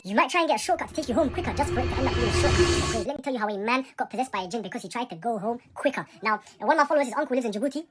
You might try and get a shortcut to take you home quicker just for it to end up being a shortcut. Let me tell you how a man got possessed by a jinn because he tried to go home quicker. Now, one of my followers, his uncle lives in Djibouti.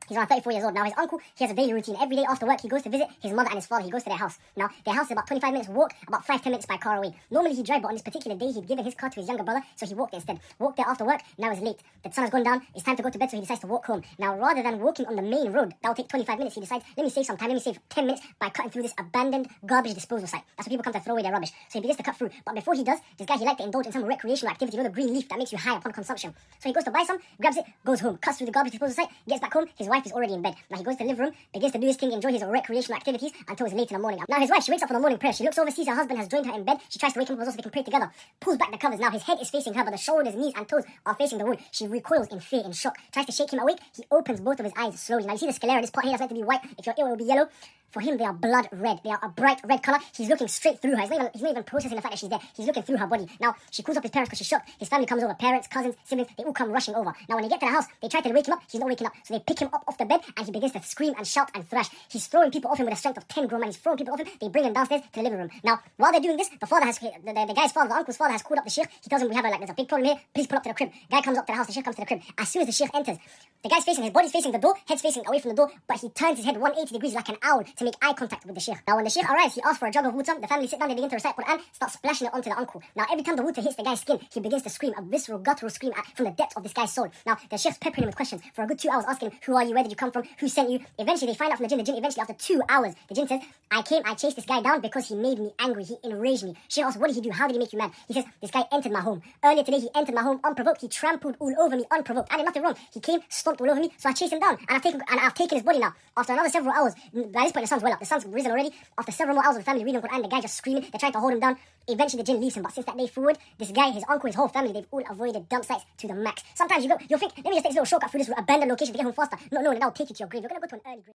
He's around 34 years old. Now, his uncle, he has a daily routine. Every day after work, he goes to visit his mother and his father. He goes to their house. Now, their house is about 25 minutes walk, about 5-10 minutes by car away. Normally, he'd drive, but on this particular day, he'd given his car to his younger brother, so he walked instead. Walked there after work, now it's late. The sun has gone down, it's time to go to bed, so he decides to walk home. Now, rather than walking on the main road, that'll take 25 minutes, he decides, let me save some time, let me save 10 minutes by cutting through this abandoned garbage disposal site. That's where people come to throw away their rubbish. So he begins to cut through. But before he does, this guy, he liked to indulge in some recreational activity, you know, the green leaf that makes you high upon consumption. So he goes to buy some, grabs it, goes home, cuts through the garbage disposal site, gets back home, his wife is already in bed. Now he goes to the living room, begins to do his thing, enjoy his recreational activities until it's late in the morning. Now his wife, she wakes up for the morning prayer. She looks over, sees her husband has joined her in bed. She tries to wake him up so they can pray together. Pulls back the covers. Now his head is facing her, but the shoulders, knees, and toes are facing the wood. She recoils in fear, in shock. Tries to shake him awake. He opens both of his eyes slowly. Now you see the sclera in this part here that's meant to be white. If you're ill, it will be yellow. For him, they are blood red. They are a bright red colour. He's looking straight through her. He's not even processing the fact that she's there. He's looking through her body. Now, she calls up his parents because she's shocked. His family comes over. Parents, cousins, siblings, they all come rushing over. Now, when they get to the house, they try to wake him up. He's not waking up. So they pick him up off the bed and he begins to scream and shout and thrash. He's throwing people off him with the strength of 10 grown men. He's throwing people off him. They bring him downstairs to the living room. Now, while they're doing this, the guy's father, the uncle's father has called up the sheikh. He tells him, there's a big problem here. Please pull up to the crib. Guy comes up to the house. The sheikh comes to the crib. As soon as the sheikh enters, the guy's facing, his body's facing the door, head's facing away from the door, but he turns his head 180 degrees like an owl to make eye contact with the sheikh. Now, when the sheikh arrives, he asks for a jug of water. The family sit down, they begin to recite Quran, start splashing it onto the uncle. Now, every time the water hits the guy's skin, he begins to scream, a visceral, guttural scream from the depths of this guy's soul. Now, the sheikh's peppering him with questions for a good 2 hours, asking him, who are you, where did you come from, who sent you? Eventually, they find out from the jinn. The jinn, eventually, after 2 hours, the jinn says, I chased this guy down because he made me angry, he enraged me. Sheikh asks, what did he do, how did he make you mad? He says, this guy entered my home. Earlier today, he entered my home unprovoked, he trampled all over me unprovoked. I did nothing wrong. He came, stomped all over me, so I chased him down, and I've taken his body now. After another several hours, by this point the sun's well up, the sun's risen already. After several more hours of the family reading Quran, the guy just screaming, they're trying to hold him down. Eventually the jinn leaves him, but since that day forward, this guy, his uncle, his whole family, they've all avoided dump sites to the max. Sometimes you'll think, let me just take this little shortcut through this abandoned location to get home faster. No, that'll take you to your grave. You're gonna go to an early grave.